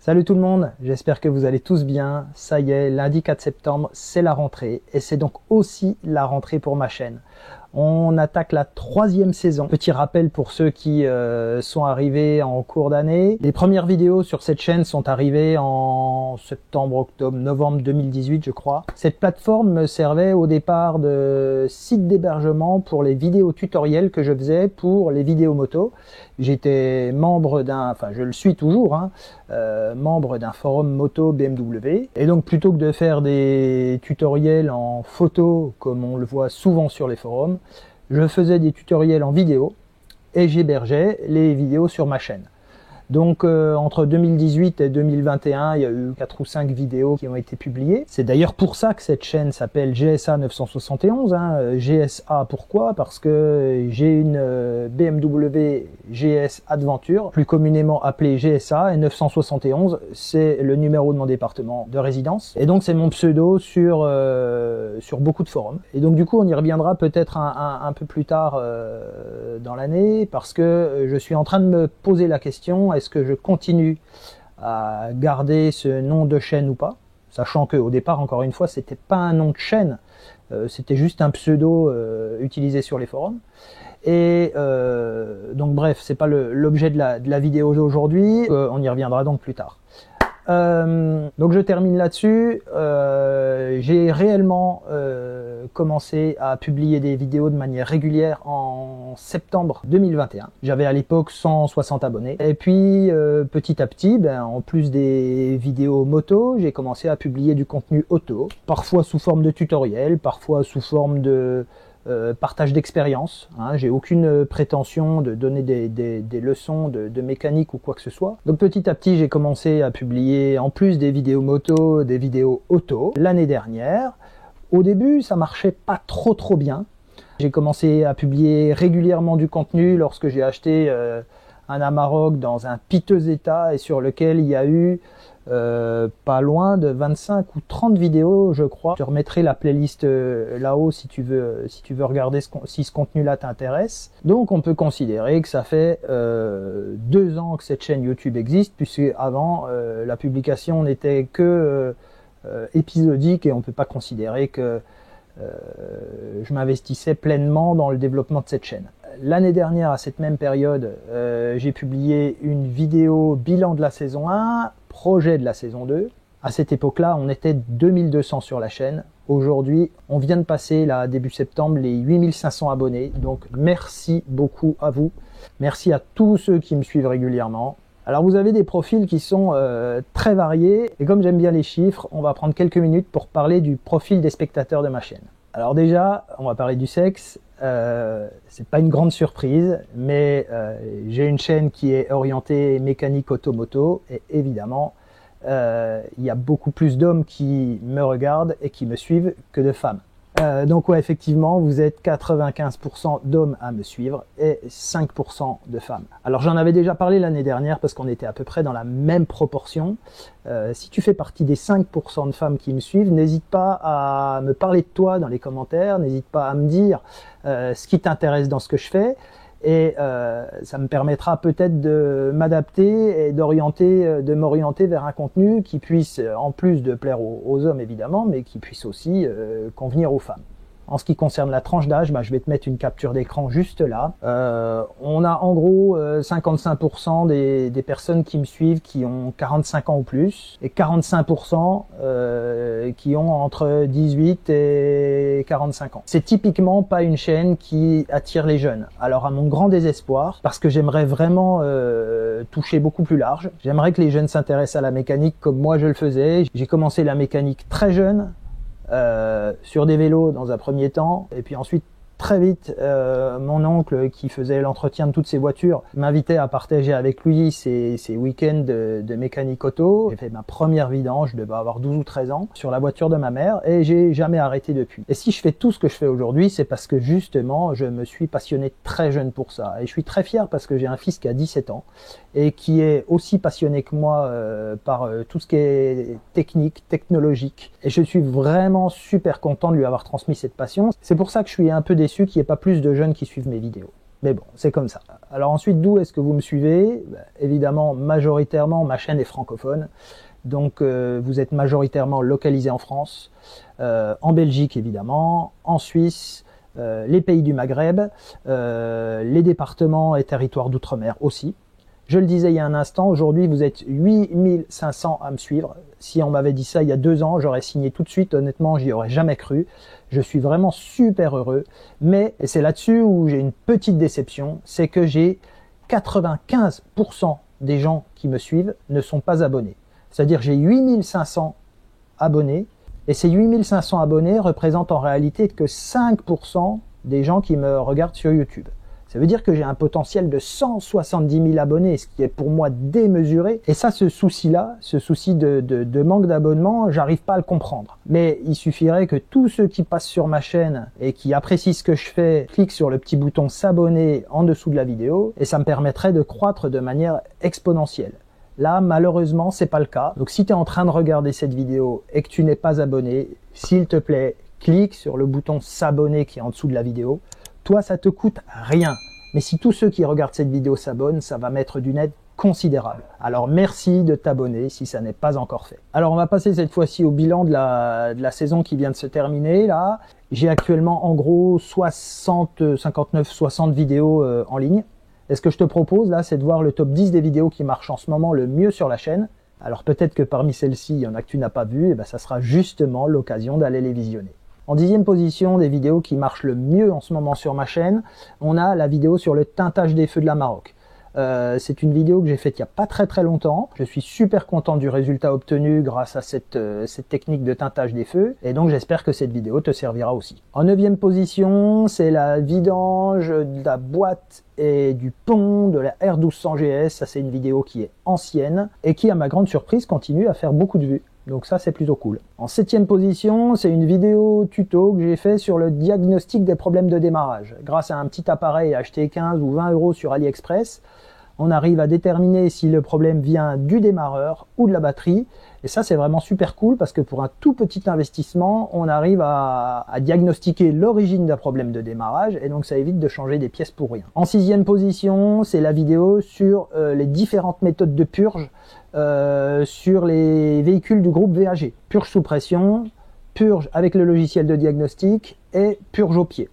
Salut tout le monde, j'espère que vous allez tous bien. Ça y est, lundi 4 septembre, c'est la rentrée et c'est donc aussi la rentrée pour ma chaîne. On attaque la 3e saison. Petit rappel pour ceux qui sont arrivés en cours d'année. Les premières vidéos sur cette chaîne sont arrivées en septembre, octobre, novembre 2018 je crois. Cette plateforme me servait au départ de site d'hébergement pour les vidéos tutoriels que je faisais pour les vidéos moto. J'étais membre d'un, enfin je le suis toujours, membre d'un forum moto BMW. Et donc plutôt que de faire des tutoriels en photo comme on le voit souvent sur les forums, je faisais des tutoriels en vidéo et j'hébergeais les vidéos sur ma chaîne. Donc entre 2018 et 2021, il y a eu 4 ou 5 vidéos qui ont été publiées. C'est d'ailleurs pour ça que cette chaîne s'appelle GSA 971. GSA pourquoi? Parce que j'ai une BMW GS Adventure, plus communément appelée GSA, et 971, c'est le numéro de mon département de résidence. Et donc c'est mon pseudo sur beaucoup de forums. Et donc du coup on y reviendra peut-être un peu plus tard dans l'année, parce que je suis en train de me poser la question: est-ce que je continue à garder ce nom de chaîne ou pas? Sachant qu'au départ, encore une fois, c'était pas un nom de chaîne, c'était juste un pseudo utilisé sur les forums. Et donc bref, c'est pas l'objet de la vidéo d'aujourd'hui, on y reviendra donc plus tard. Donc je termine là-dessus. J'ai réellement commencé à publier des vidéos de manière régulière en septembre 2021. J'avais à l'époque 160 abonnés. Et puis petit à petit, en plus des vidéos moto, j'ai commencé à publier du contenu auto, parfois sous forme de tutoriel, parfois sous forme de partage d'expérience. J'ai aucune prétention de donner des leçons de mécanique ou quoi que ce soit. Donc petit à petit, j'ai commencé à publier en plus des vidéos moto, des vidéos auto. L'année dernière, au début, ça marchait pas trop bien. J'ai commencé à publier régulièrement du contenu lorsque j'ai acheté un Amarok dans un piteux état et sur lequel il y a eu pas loin de 25 ou 30 vidéos je crois. Je te remettrai la playlist là-haut si tu veux regarder si ce contenu-là t'intéresse. Donc on peut considérer que ça fait 2 ans que cette chaîne YouTube existe, puisque avant la publication n'était que épisodique et on peut pas considérer que je m'investissais pleinement dans le développement de cette chaîne. L'année dernière, à cette même période, j'ai publié une vidéo bilan de la saison 1, projet de la saison 2. À cette époque-là, on était 2200 sur la chaîne. Aujourd'hui, on vient de passer, là, début septembre, les 8500 abonnés. Donc, merci beaucoup à vous. Merci à tous ceux qui me suivent régulièrement. Alors, vous avez des profils qui sont très variés. Et comme j'aime bien les chiffres, on va prendre quelques minutes pour parler du profil des spectateurs de ma chaîne. Alors déjà, on va parler du sexe. C'est pas une grande surprise, mais j'ai une chaîne qui est orientée mécanique automoto et évidemment il y a beaucoup plus d'hommes qui me regardent et qui me suivent que de femmes. Donc ouais, effectivement, vous êtes 95% d'hommes à me suivre et 5% de femmes. Alors j'en avais déjà parlé l'année dernière parce qu'on était à peu près dans la même proportion. Si tu fais partie des 5% de femmes qui me suivent, n'hésite pas à me parler de toi dans les commentaires, n'hésite pas à me dire ce qui t'intéresse dans ce que je fais. Et ça me permettra peut-être de m'adapter et de m'orienter vers un contenu qui puisse, en plus de plaire aux hommes évidemment, mais qui puisse aussi convenir aux femmes. En ce qui concerne la tranche d'âge, je vais te mettre une capture d'écran juste là. On a en gros 55% des personnes qui me suivent qui ont 45 ans ou plus, et 45% qui ont entre 18 et 45 ans. C'est typiquement pas une chaîne qui attire les jeunes. Alors à mon grand désespoir, parce que j'aimerais vraiment toucher beaucoup plus large, j'aimerais que les jeunes s'intéressent à la mécanique comme moi je le faisais. J'ai commencé la mécanique très jeune, sur des vélos dans un premier temps, et puis ensuite très vite mon oncle qui faisait l'entretien de toutes ces voitures m'invitait à partager avec lui ses week-ends de mécanique auto. J'ai fait ma première vidange, je devais avoir 12 ou 13 ans, sur la voiture de ma mère, et j'ai jamais arrêté depuis. Et si je fais tout ce que je fais aujourd'hui, c'est parce que justement je me suis passionné très jeune pour ça, et je suis très fier parce que j'ai un fils qui a 17 ans et qui est aussi passionné que moi par tout ce qui est technique, technologique, et je suis vraiment super content de lui avoir transmis cette passion. C'est pour ça que je suis un peu déçu qu'il n'y ait pas plus de jeunes qui suivent mes vidéos. Mais bon, c'est comme ça. Alors ensuite, d'où est-ce que vous me suivez? Évidemment, majoritairement, ma chaîne est francophone. Donc vous êtes majoritairement localisé en France, en Belgique évidemment, en Suisse, les pays du Maghreb, les départements et territoires d'outre-mer aussi. Je le disais il y a un instant, aujourd'hui vous êtes 8500 à me suivre. Si on m'avait dit ça il y a 2 ans, j'aurais signé tout de suite, honnêtement j'y aurais jamais cru. Je suis vraiment super heureux, mais et c'est là-dessus où j'ai une petite déception, c'est que j'ai 95% des gens qui me suivent ne sont pas abonnés. C'est-à-dire j'ai 8500 abonnés, et ces 8500 abonnés représentent en réalité que 5% des gens qui me regardent sur YouTube. Ça veut dire que j'ai un potentiel de 170 000 abonnés, ce qui est pour moi démesuré. Et ça, ce souci-là, ce souci de manque d'abonnement, j'arrive pas à le comprendre. Mais il suffirait que tous ceux qui passent sur ma chaîne et qui apprécient ce que je fais, cliquent sur le petit bouton s'abonner en dessous de la vidéo, et ça me permettrait de croître de manière exponentielle. Là, malheureusement, c'est pas le cas. Donc, si tu es en train de regarder cette vidéo et que tu n'es pas abonné, s'il te plaît, clique sur le bouton s'abonner qui est en dessous de la vidéo. Toi, ça te coûte rien. Mais si tous ceux qui regardent cette vidéo s'abonnent, ça va mettre d'une aide considérable. Alors, merci de t'abonner si ça n'est pas encore fait. Alors, on va passer cette fois-ci au bilan de la saison qui vient de se terminer. Là, j'ai actuellement en gros 59, 60 vidéos en ligne. Et ce que je te propose là, c'est de voir le top 10 des vidéos qui marchent en ce moment le mieux sur la chaîne. Alors peut-être que parmi celles-ci, il y en a que tu n'as pas vu, et ben ça sera justement l'occasion d'aller les visionner. En 10e position des vidéos qui marchent le mieux en ce moment sur ma chaîne, on a la vidéo sur le teintage des feux de la Maroc. C'est une vidéo que j'ai faite il n'y a pas très longtemps. Je suis super content du résultat obtenu grâce à cette technique de teintage des feux. Et donc j'espère que cette vidéo te servira aussi. En 9e position, c'est la vidange de la boîte et du pont de la R1200 GS. Ça, c'est une vidéo qui est ancienne et qui, à ma grande surprise, continue à faire beaucoup de vues. Donc ça, c'est plutôt cool. En 7e position, c'est une vidéo tuto que j'ai fait sur le diagnostic des problèmes de démarrage. Grâce à un petit appareil acheté 15 ou 20 € sur AliExpress, on arrive à déterminer si le problème vient du démarreur ou de la batterie. Et ça, c'est vraiment super cool parce que pour un tout petit investissement, on arrive à diagnostiquer l'origine d'un problème de démarrage et donc ça évite de changer des pièces pour rien. En 6e position, c'est la vidéo sur les différentes méthodes de purge sur les véhicules du groupe VAG. Purge sous pression, purge avec le logiciel de diagnostic et purge au pied.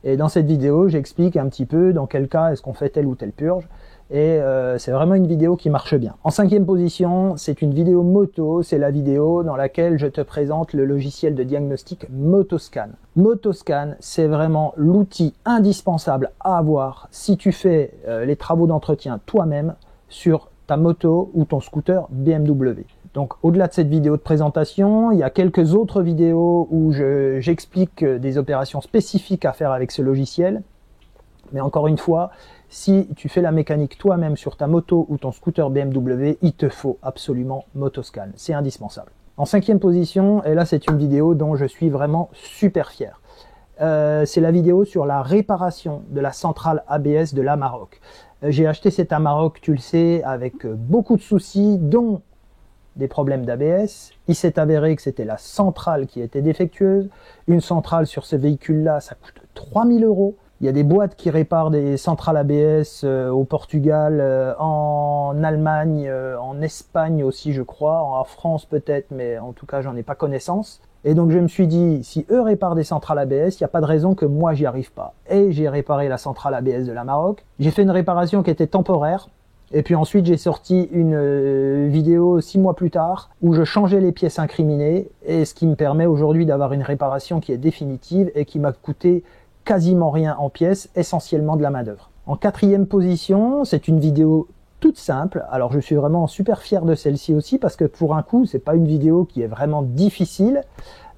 Et dans cette vidéo, j'explique un petit peu dans quel cas est-ce qu'on fait telle ou telle purge. Et c'est vraiment une vidéo qui marche bien. En 5e position, c'est une vidéo moto. C'est la vidéo dans laquelle je te présente le logiciel de diagnostic Motoscan. Motoscan, c'est vraiment l'outil indispensable à avoir si tu fais les travaux d'entretien toi-même sur ta moto ou ton scooter BMW. Donc au-delà de cette vidéo de présentation, il y a quelques autres vidéos où j'explique des opérations spécifiques à faire avec ce logiciel. Mais encore une fois, si tu fais la mécanique toi-même sur ta moto ou ton scooter BMW, il te faut absolument Motoscan. C'est indispensable. En 5e position, et là c'est une vidéo dont je suis vraiment super fier. C'est la vidéo sur la réparation de la centrale ABS de l'Amarok. J'ai acheté cette Amarok, tu le sais, avec beaucoup de soucis, dont des problèmes d'ABS. Il s'est avéré que c'était la centrale qui était défectueuse. Une centrale sur ce véhicule-là, ça coûte 3000 €. Il y a des boîtes qui réparent des centrales ABS au Portugal, en Allemagne, en Espagne aussi je crois, en France peut-être, mais en tout cas j'en ai pas connaissance. Et donc je me suis dit, si eux réparent des centrales ABS, il n'y a pas de raison que moi j'y arrive pas. Et j'ai réparé la centrale ABS de l'Amarok. J'ai fait une réparation qui était temporaire. Et puis ensuite j'ai sorti une vidéo 6 mois plus tard où je changeais les pièces incriminées. Et ce qui me permet aujourd'hui d'avoir une réparation qui est définitive et qui m'a coûté quasiment rien en pièces, essentiellement de la main d'œuvre. En 4e position, c'est une vidéo toute simple. Alors je suis vraiment super fier de celle-ci aussi parce que pour un coup, c'est pas une vidéo qui est vraiment difficile.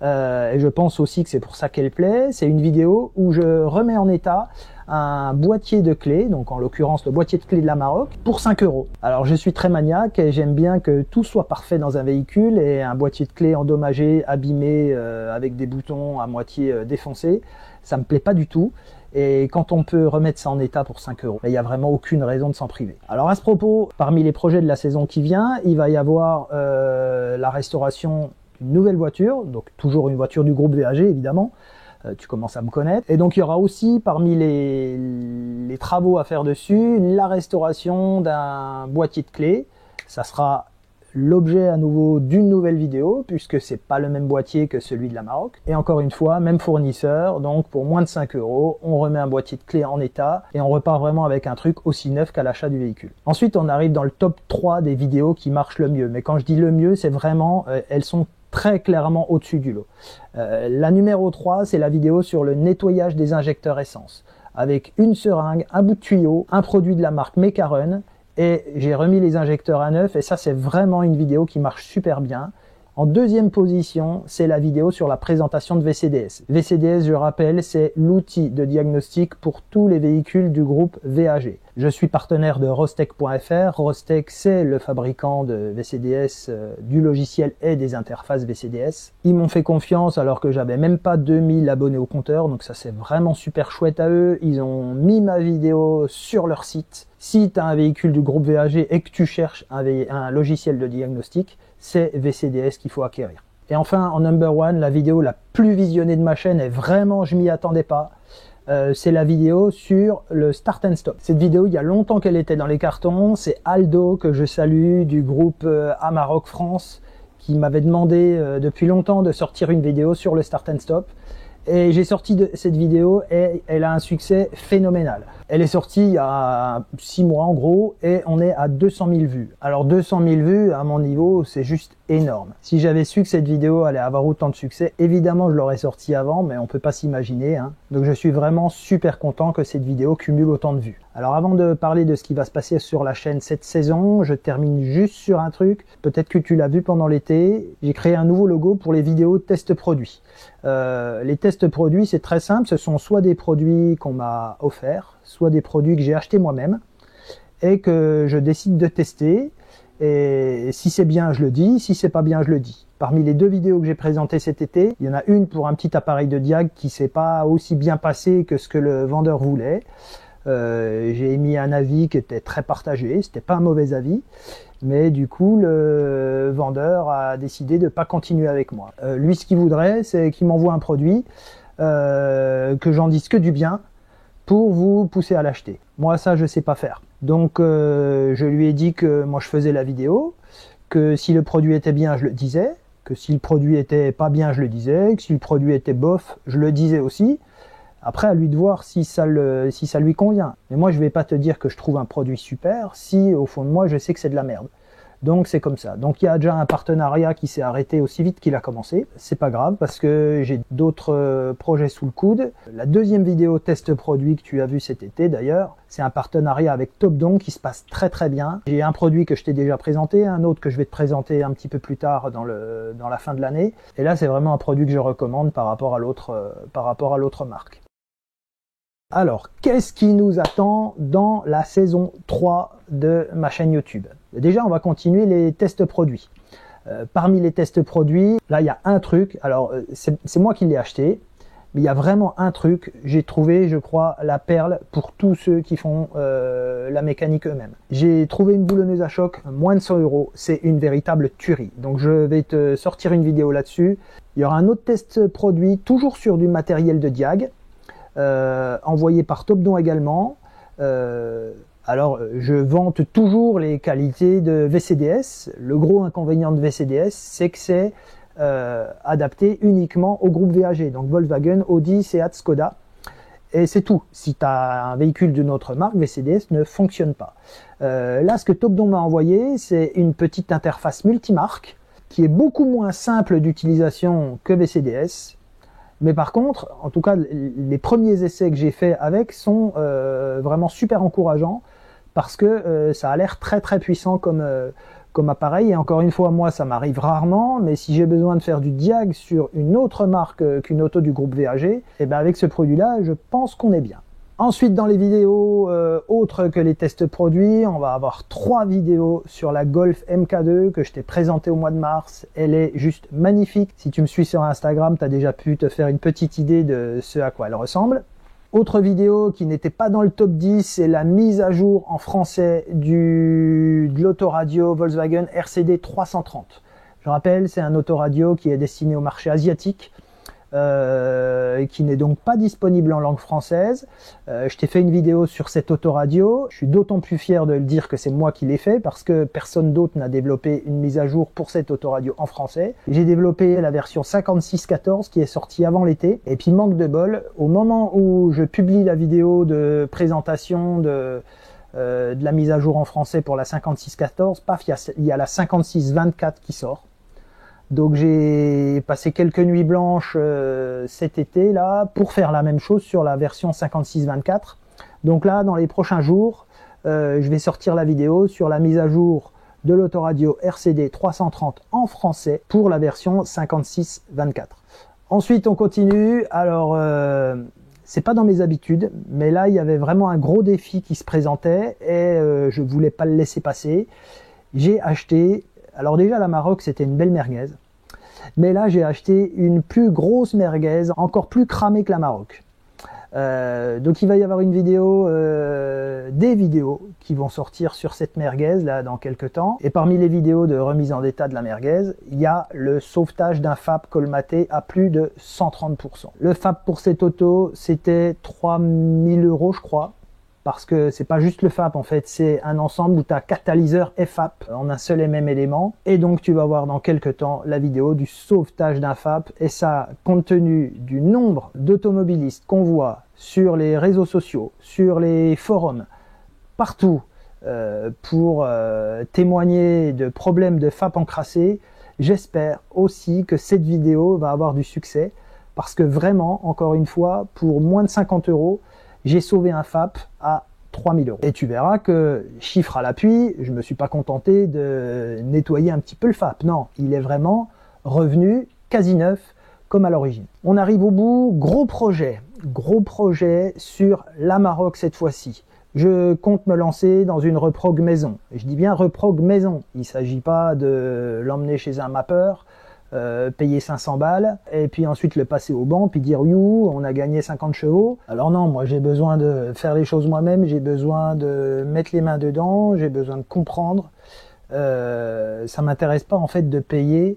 Et je pense aussi que c'est pour ça qu'elle plaît. C'est une vidéo où je remets en état un boîtier de clés, donc en l'occurrence le boîtier de clés de l'Amarok, pour 5 €. Alors je suis très maniaque et j'aime bien que tout soit parfait dans un véhicule, et un boîtier de clés endommagé, abîmé, avec des boutons à moitié défoncés, ça me plaît pas du tout. Et quand on peut remettre ça en état pour 5 €, il n'y a vraiment aucune raison de s'en priver. Alors à ce propos, parmi les projets de la saison qui vient, il va y avoir la restauration d'une nouvelle voiture, donc toujours une voiture du groupe VAG évidemment, tu commences à me connaître. Et donc il y aura aussi parmi les travaux à faire dessus, la restauration d'un boîtier de clés. Ça sera l'objet à nouveau d'une nouvelle vidéo, puisque c'est pas le même boîtier que celui de la Maroc. Et encore une fois, même fournisseur, donc pour moins de 5 €, on remet un boîtier de clés en état et on repart vraiment avec un truc aussi neuf qu'à l'achat du véhicule. Ensuite, on arrive dans le top 3 des vidéos qui marchent le mieux. Mais quand je dis le mieux, c'est vraiment, elles sont très clairement au-dessus du lot. La numéro 3, c'est la vidéo sur le nettoyage des injecteurs essence, avec une seringue, un bout de tuyau, un produit de la marque Mecarun, et j'ai remis les injecteurs à neuf, et ça c'est vraiment une vidéo qui marche super bien. En deuxième position, c'est la vidéo sur la présentation de VCDS. VCDS, je rappelle, c'est l'outil de diagnostic pour tous les véhicules du groupe VAG. Je suis partenaire de Rostec.fr. Rostec, c'est le fabricant de VCDS, du logiciel et des interfaces VCDS. Ils m'ont fait confiance alors que j'avais même pas 2000 abonnés au compteur, donc ça c'est vraiment super chouette à eux. Ils ont mis ma vidéo sur leur site. Si tu as un véhicule du groupe VAG et que tu cherches un logiciel de diagnostic, c'est VCDS qu'il faut acquérir. Et enfin, en number one, la vidéo la plus visionnée de ma chaîne, et vraiment je m'y attendais pas, c'est la vidéo sur le Start and Stop. Cette vidéo, il y a longtemps qu'elle était dans les cartons. C'est Aldo, que je salue, du groupe Amarok France, qui m'avait demandé depuis longtemps de sortir une vidéo sur le Start and Stop. Et j'ai sorti cette vidéo et elle a un succès phénoménal. Elle est sortie il y a 6 mois en gros et on est à 200 000 vues. Alors 200 000 vues à mon niveau, c'est juste énorme. Si j'avais su que cette vidéo allait avoir autant de succès, évidemment je l'aurais sortie avant, mais on peut pas s'imaginer, hein. Donc je suis vraiment super content que cette vidéo cumule autant de vues. Alors avant de parler de ce qui va se passer sur la chaîne cette saison, je termine juste sur un truc. Peut-être que tu l'as vu pendant l'été, j'ai créé un nouveau logo pour les vidéos test produits. Les tests produits, c'est très simple, ce sont soit des produits qu'on m'a offerts, soit des produits que j'ai achetés moi-même et que je décide de tester. Et si c'est bien, je le dis, si c'est pas bien, je le dis. Parmi les 2 vidéos que j'ai présentées cet été, il y en a une pour un petit appareil de diag qui s'est pas aussi bien passé que ce que le vendeur voulait. J'ai émis un avis qui était très partagé, c'était pas un mauvais avis, mais du coup le vendeur a décidé de pas continuer avec moi. Lui, ce qu'il voudrait, c'est qu'il m'envoie un produit, que j'en dise que du bien pour vous pousser à l'acheter. Moi, ça, je sais pas faire. Donc je lui ai dit que moi je faisais la vidéo, que si le produit était bien, je le disais, que si le produit était pas bien, je le disais, que si le produit était bof, je le disais aussi. Après, à lui de voir si ça lui convient. Mais moi, je vais pas te dire que je trouve un produit super si, au fond de moi, je sais que c'est de la merde. Donc, c'est comme ça. Donc, il y a déjà un partenariat qui s'est arrêté aussi vite qu'il a commencé. C'est pas grave parce que j'ai d'autres projets sous le coude. La deuxième vidéo test produit que tu as vu cet été, d'ailleurs, c'est un partenariat avec Topdon qui se passe très très bien. J'ai un produit que je t'ai déjà présenté, un autre que je vais te présenter un petit peu plus tard dans la fin de l'année. Et là, c'est vraiment un produit que je recommande par rapport à l'autre marque. Alors, qu'est-ce qui nous attend dans la saison 3 de ma chaîne YouTube? Déjà, on va continuer les tests produits. Parmi les tests produits, là, il y a un truc. Alors, c'est moi qui l'ai acheté, mais il y a vraiment un truc. J'ai trouvé, je crois, la perle pour tous ceux qui font la mécanique eux-mêmes. J'ai trouvé une boulonneuse à choc, moins de 100 €. C'est une véritable tuerie. Donc, je vais te sortir une vidéo là-dessus. Il y aura un autre test produit, toujours sur du matériel de diag. Envoyé par Topdon également. Alors, je vante toujours les qualités de VCDS. Le gros inconvénient de VCDS, c'est que c'est adapté uniquement au groupe VAG, donc Volkswagen, Audi, Seat, Skoda. Et c'est tout. Si tu as un véhicule d'une autre marque, VCDS ne fonctionne pas. Là, ce que Topdon m'a envoyé, c'est une petite interface multimarque qui est beaucoup moins simple d'utilisation que VCDS. Mais par contre, en tout cas, les premiers essais que j'ai faits avec sont vraiment super encourageants parce que ça a l'air très très puissant comme appareil. Et encore une fois, moi, ça m'arrive rarement, mais si j'ai besoin de faire du diag sur une autre marque qu'une auto du groupe VAG, et ben avec ce produit-là, je pense qu'on est bien. Ensuite, dans les vidéos autres que les tests produits, on va avoir 3 vidéos sur la Golf MK2 que je t'ai présentée au mois de mars. Elle est juste magnifique. Si tu me suis sur Instagram, tu as déjà pu te faire une petite idée de ce à quoi elle ressemble. Autre vidéo qui n'était pas dans le top 10, c'est la mise à jour en français de l'autoradio Volkswagen RCD 330. Je rappelle, c'est un autoradio qui est destiné au marché asiatique. qui n'est donc pas disponible en langue française. Je t'ai fait une vidéo sur cette autoradio. Je suis d'autant plus fier de le dire que c'est moi qui l'ai fait parce que personne d'autre n'a développé une mise à jour pour cette autoradio en français. J'ai développé la version 56.14 qui est sortie avant l'été. Et puis manque de bol, au moment où je publie la vidéo de présentation de la mise à jour en français pour la 56.14, paf, il y a la 56.24 qui sort. Donc j'ai passé quelques nuits blanches cet été là pour faire la même chose sur la version 56.24. Donc là, dans les prochains jours, je vais sortir la vidéo sur la mise à jour de l'autoradio RCD 330 en français pour la version 56.24. Ensuite, on continue. Alors, c'est pas dans mes habitudes, mais là, il y avait vraiment un gros défi qui se présentait et je voulais pas le laisser passer. J'ai acheté, alors déjà la Maroc, c'était une belle merguez, mais là, j'ai acheté une plus grosse merguez, encore plus cramée que la Maroc. Donc il va y avoir une vidéo, des vidéos qui vont sortir sur cette merguez là dans quelques temps. Et parmi les vidéos de remise en état de la merguez, il y a le sauvetage d'un FAP colmaté à plus de 130%. Le FAP pour cette auto, c'était 3000 € je crois. Parce que c'est pas juste le FAP en fait, c'est un ensemble où tu as catalyseur et FAP en un seul et même élément. Et donc tu vas voir dans quelques temps la vidéo du sauvetage d'un FAP. Et ça, compte tenu du nombre d'automobilistes qu'on voit sur les réseaux sociaux, sur les forums, partout, pour témoigner de problèmes de FAP encrassé, j'espère aussi que cette vidéo va avoir du succès. Parce que vraiment, encore une fois, pour moins de 50 €, j'ai sauvé un FAP à 3000 €. Et tu verras que, chiffre à l'appui, je me suis pas contenté de nettoyer un petit peu le FAP. Non, il est vraiment revenu quasi neuf comme à l'origine. On arrive au bout, gros projet sur la Maroc cette fois-ci. Je compte me lancer dans une reprog maison. Je dis bien reprog maison. Il s'agit pas de l'emmener chez un mappeur, payer 500 balles et puis ensuite le passer au banc puis dire you on a gagné 50 chevaux. Alors non, moi j'ai besoin de faire les choses moi-même, j'ai besoin de mettre les mains dedans, j'ai besoin de comprendre. Ça m'intéresse pas en fait de payer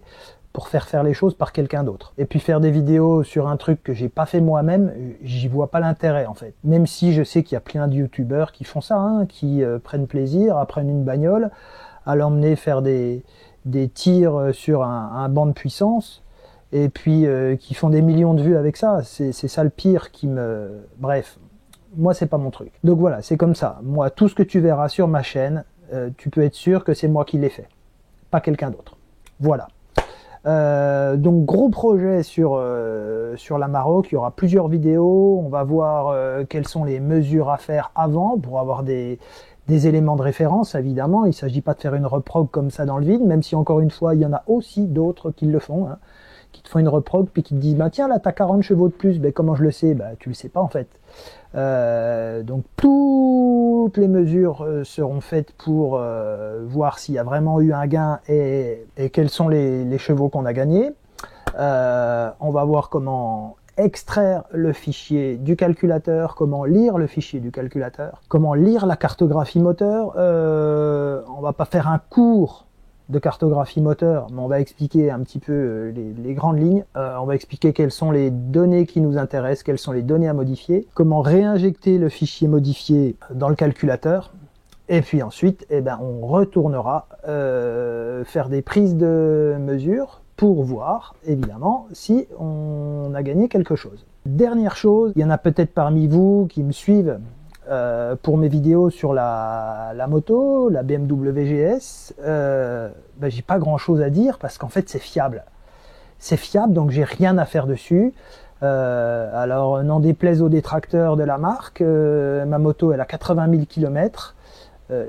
pour faire les choses par quelqu'un d'autre. Et puis faire des vidéos sur un truc que j'ai pas fait moi-même, j'y vois pas l'intérêt en fait. Même si je sais qu'il y a plein de youtubeurs qui font ça, hein, qui prennent plaisir à prendre une bagnole, à l'emmener faire des tirs sur un banc de puissance et puis qui font des millions de vues avec ça. C'est ça le pire qui me... Bref, moi c'est pas mon truc. Donc voilà, c'est comme ça. Moi, tout ce que tu verras sur ma chaîne, tu peux être sûr que c'est moi qui l'ai fait, pas quelqu'un d'autre. Voilà. Donc gros projet sur la Maroc, il y aura plusieurs vidéos, on va voir quelles sont les mesures à faire avant pour avoir des éléments de référence. Évidemment, il ne s'agit pas de faire une reprog comme ça dans le vide, même si encore une fois, il y en a aussi d'autres qui le font, hein, qui te font une reprog, puis qui te disent, bah tiens, là, t'as 40 chevaux de plus, ben comment je le sais? Bah, tu le sais pas, en fait. Donc, toutes les mesures seront faites pour voir s'il y a vraiment eu un gain et quels sont les chevaux qu'on a gagnés. On va voir comment extraire le fichier du calculateur, comment lire le fichier du calculateur, comment lire la cartographie moteur. On va pas faire un cours de cartographie moteur, mais on va expliquer un petit peu les grandes lignes. On va expliquer quelles sont les données qui nous intéressent, quelles sont les données à modifier, comment réinjecter le fichier modifié dans le calculateur. Et puis ensuite, eh ben, on retournera faire des prises de mesure pour voir, évidemment, si on a gagné quelque chose. Dernière chose, il y en a peut-être parmi vous qui me suivent pour mes vidéos sur la moto, la BMW GS. Ben, j'ai pas grand-chose à dire parce qu'en fait, c'est fiable. C'est fiable, donc j'ai rien à faire dessus. Alors, n'en déplaise aux détracteurs de la marque, ma moto, elle a 80 000 km.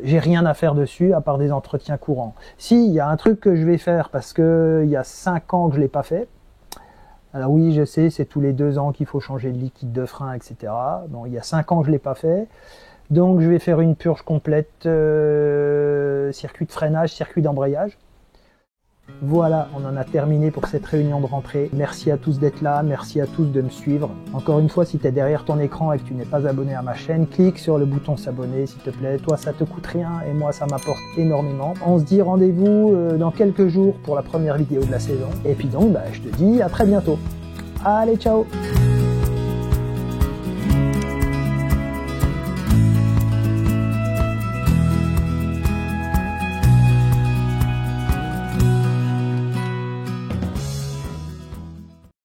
J'ai rien à faire dessus à part des entretiens courants. Si, il y a un truc que je vais faire parce que il y a 5 ans que je l'ai pas fait. Alors oui, je sais, c'est tous les 2 ans qu'il faut changer le liquide de frein, etc. Bon, il y a 5 ans que je l'ai pas fait. Donc je vais faire une purge complète, circuit de freinage, circuit d'embrayage. Voilà, on en a terminé pour cette réunion de rentrée. Merci à tous d'être là, merci à tous de me suivre. Encore une fois, si tu es derrière ton écran et que tu n'es pas abonné à ma chaîne, clique sur le bouton s'abonner s'il te plaît. Toi, ça te coûte rien et moi, ça m'apporte énormément. On se dit rendez-vous dans quelques jours pour la première vidéo de la saison. Et puis donc, bah, je te dis à très bientôt. Allez, ciao!